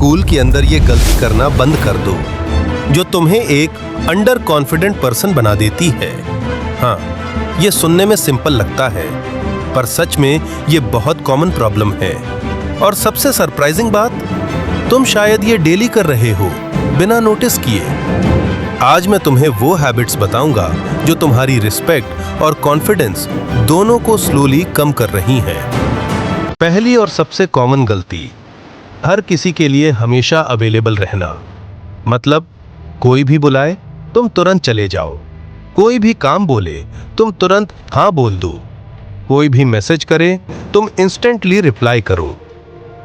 School के अंदर ये गलती करना बंद कर दो जो तुम्हें एक अंडर कॉन्फिडेंट पर्सन बना देती है। हाँ, ये सुनने में सिंपल लगता है, पर सच में ये बहुत कॉमन प्रॉब्लम है। और सबसे सरप्राइजिंग बात, तुम शायद ये डेली कर रहे हो बिना नोटिस किए। आज मैं तुम्हें वो हैबिट्स बताऊंगा जो तुम्हारी रिस्पेक्ट और कॉन्फिडेंस दोनों को स्लोली कम कर रही हैं। पहली और सबसे कॉमन गलती, हर किसी के लिए हमेशा अवेलेबल रहना। मतलब कोई भी बुलाए तुम तुरंत चले जाओ, कोई भी काम बोले तुम तुरंत हाँ बोल दो, कोई भी मैसेज करे तुम इंस्टेंटली रिप्लाई करो।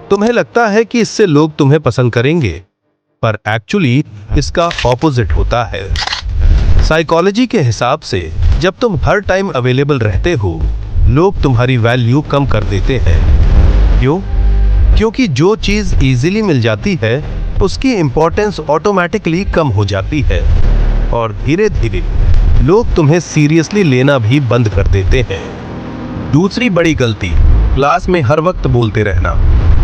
तुम्हें लगता है कि इससे लोग तुम्हें पसंद करेंगे, पर एक्चुअली इसका ऑपोजिट होता है। साइकोलॉजी के हिसाब से जब तुम हर टाइम अवेलेबल रहते हो, लोग तुम्हारी वैल्यू कम कर देते हैं। क्यों? क्योंकि जो चीज इजीली मिल जाती है उसकी इंपॉर्टेंस ऑटोमेटिकली कम हो जाती है, और धीरे धीरे लोग तुम्हें सीरियसली लेना भी बंद कर देते हैं। दूसरी बड़ी गलती, क्लास में हर वक्त बोलते रहना।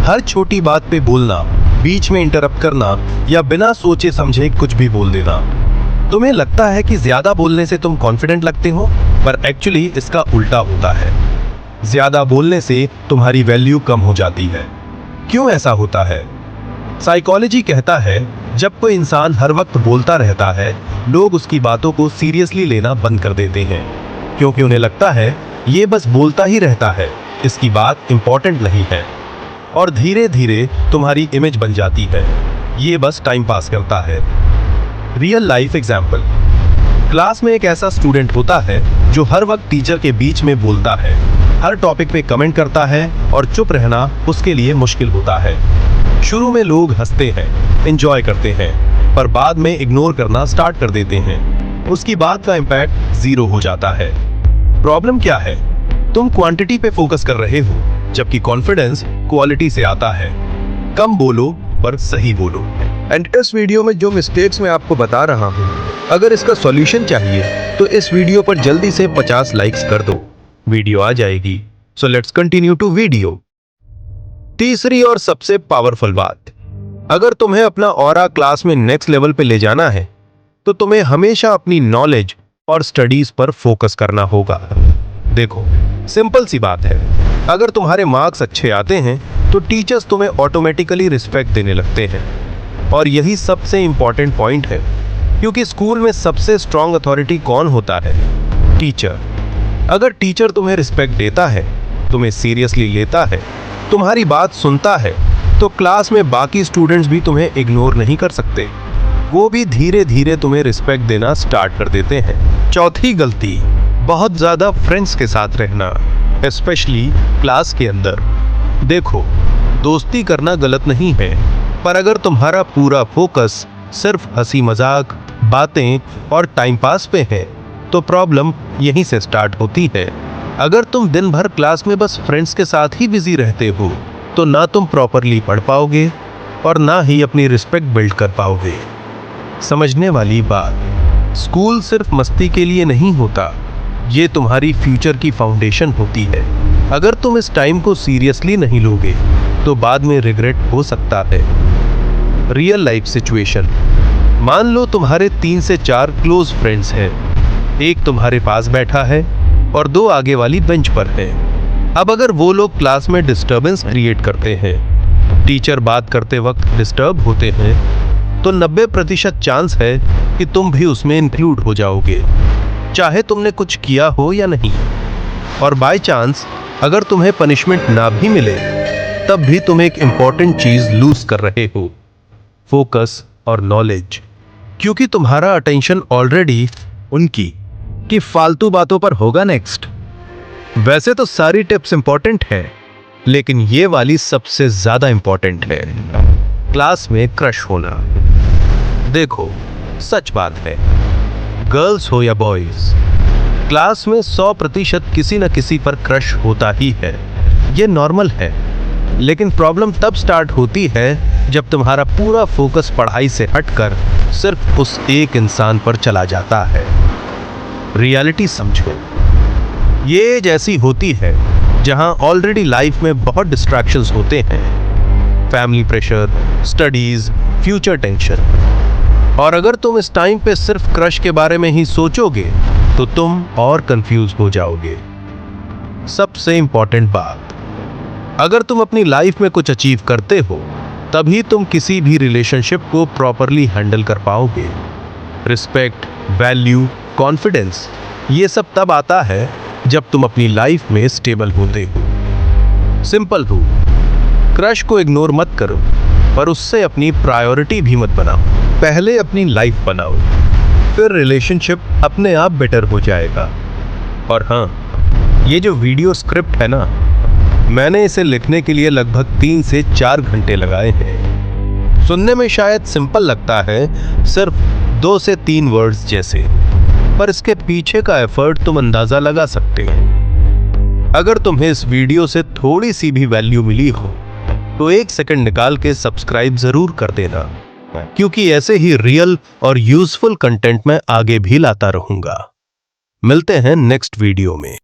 हर छोटी बात पे बोलना, बीच में इंटरप्ट करना या बिना सोचे समझे कुछ भी बोल देना। तुम्हें लगता है कि ज्यादा बोलने से तुम कॉन्फिडेंट लगते हो, पर एक्चुअली इसका उल्टा होता है। ज्यादा बोलने से तुम्हारी वैल्यू कम हो जाती है। क्यों ऐसा होता है? साइकोलॉजी कहता है जब कोई इंसान हर वक्त बोलता रहता है, लोग उसकी बातों को सीरियसली लेना बंद कर देते हैं, क्योंकि उन्हें लगता है ये बस बोलता ही रहता है, इसकी बात इंपॉर्टेंट नहीं है। और धीरे धीरे तुम्हारी इमेज बन जाती है, ये बस टाइम पास करता है। रियल लाइफ एग्जाम्पल, क्लास में एक ऐसा स्टूडेंट होता है जो हर वक्त टीचर के बीच में बोलता है, हर टॉपिक पे कमेंट करता है और चुप रहना उसके लिए मुश्किल होता है। शुरू में लोग हंसते हैं, एंजॉय करते हैं, पर बाद में इग्नोर करना स्टार्ट कर देते हैं। उसकी बात का इम्पैक्ट जीरो हो जाता है। प्रॉब्लम क्या है? तुम क्वांटिटी पे फोकस कर रहे हो, जबकि कॉन्फिडेंस क्वालिटी से आता है। कम बोलो पर सही बोलो। एंड इस वीडियो में जो मिस्टेक्स मैं आपको बता रहा हूँ, अगर इसका सॉल्यूशन चाहिए तो इस वीडियो पर जल्दी से 50 लाइक्स कर दो, वीडियो आ जाएगी। So let's continue to video. तीसरी और सबसे पावरफुल बात, अगर तुम्हें अपना ऑरा क्लास में नेक्स्ट लेवल पे ले जाना है तो तुम्हें हमेशा अपनी नॉलेज और स्टडीज पर फोकस करना होगा। देखो, सिंपल सी बात है, अगर तुम्हारे मार्क्स अच्छे आते हैं तो टीचर्स तुम्हें ऑटोमेटिकली रिस्पेक्ट देने लगते हैं। और यही सबसे इंपॉर्टेंट पॉइंट है, क्योंकि स्कूल में सबसे स्ट्रॉन्ग अथॉरिटी कौन होता है? टीचर। अगर टीचर तुम्हें रिस्पेक्ट देता है, तुम्हें सीरियसली लेता है, तुम्हारी बात सुनता है, तो क्लास में बाकी स्टूडेंट्स भी तुम्हें इग्नोर नहीं कर सकते। वो भी धीरे धीरे तुम्हें रिस्पेक्ट देना स्टार्ट कर देते हैं। चौथी गलती, बहुत ज़्यादा फ्रेंड्स के साथ रहना, स्पेशली क्लास के अंदर। देखो, दोस्ती करना गलत नहीं है, पर अगर तुम्हारा पूरा फोकस सिर्फ हंसी मजाक, बातें और टाइम पास पे है, तो प्रॉब्लम यहीं से स्टार्ट होती है। अगर तुम दिन भर क्लास में बस फ्रेंड्स के साथ ही बिजी रहते हो, तो ना तुम प्रॉपरली पढ़ पाओगे और ना ही अपनी रिस्पेक्ट बिल्ड कर पाओगे। समझने वाली बात, स्कूल सिर्फ मस्ती के लिए नहीं होता, ये तुम्हारी फ्यूचर की फाउंडेशन होती है। अगर तुम इस टाइम को सीरियसली नहीं लोगे तो बाद में रिग्रेट हो सकता है। रियल लाइफ सिचुएशन, मान लो तुम्हारे 3 से 4 क्लोज फ्रेंड्स हैं, एक तुम्हारे पास बैठा है और 2 आगे वाली बेंच पर है। अब अगर वो लोग क्लास में डिस्टर्बेंस क्रिएट करते हैं, टीचर बात करते वक्त डिस्टर्ब होते हैं, तो 90% चांस है कि तुम भी उसमें इंक्लूड हो जाओगे, चाहे तुमने कुछ किया हो या नहीं। और बाय चांस अगर तुम्हें पनिशमेंट ना भी मिले, तब भी तुम एक इंपॉर्टेंट चीज लूज कर रहे हो, फोकस और नॉलेज। क्योंकि तुम्हारा अटेंशन ऑलरेडी उनकी कि फालतू बातों पर होगा नेक्स्ट। वैसे तो सारी टिप्स इंपॉर्टेंट हैं, लेकिन ये वाली सबसे ज्यादा इंपॉर्टेंट है, क्लास में क्रश होना। देखो, सच बात है, गर्ल्स हो या बॉयज, क्लास में 100% किसी न किसी पर क्रश होता ही है, ये नॉर्मल है। लेकिन प्रॉब्लम तब स्टार्ट होती है जब तुम्हारा पूरा फोकस पढ़ाई से हटकर सिर्फ उस एक इंसान पर चला जाता है। रियलिटी समझो, ये एज ऐसी होती है जहां ऑलरेडी लाइफ में बहुत डिस्ट्रैक्शंस होते हैं। Family pressure, studies, future tension. और अगर तुम इस टाइम पे सिर्फ क्रश के बारे में ही सोचोगे तो तुम और कंफ्यूज हो जाओगे। सबसे इंपॉर्टेंट बात, अगर तुम अपनी लाइफ में कुछ अचीव करते हो तभी तुम किसी भी रिलेशनशिप को प्रॉपरली हैंडल कर पाओगे। रिस्पेक्ट, वैल्यू, कॉन्फिडेंस, ये सब तब आता है जब तुम अपनी लाइफ में स्टेबल होते हो। सिंपल रूल, क्रश को इग्नोर मत करो, पर उससे अपनी प्रायोरिटी भी मत बनाओ। पहले अपनी लाइफ बनाओ, फिर रिलेशनशिप अपने आप बेटर हो जाएगा। और हाँ, ये जो वीडियो स्क्रिप्ट है ना, मैंने इसे लिखने के लिए लगभग 3 से 4 घंटे लगाए हैं। सुनने में शायद सिंपल लगता है, सिर्फ 2 से 3 वर्ड्स जैसे, पर इसके पीछे का एफर्ट तुम अंदाजा लगा सकते हो। अगर तुम्हें इस वीडियो से थोड़ी सी भी वैल्यू मिली हो तो 1 सेकंड निकाल के सब्सक्राइब जरूर कर देना, क्योंकि ऐसे ही रियल और यूजफुल कंटेंट मैं आगे भी लाता रहूंगा। मिलते हैं नेक्स्ट वीडियो में।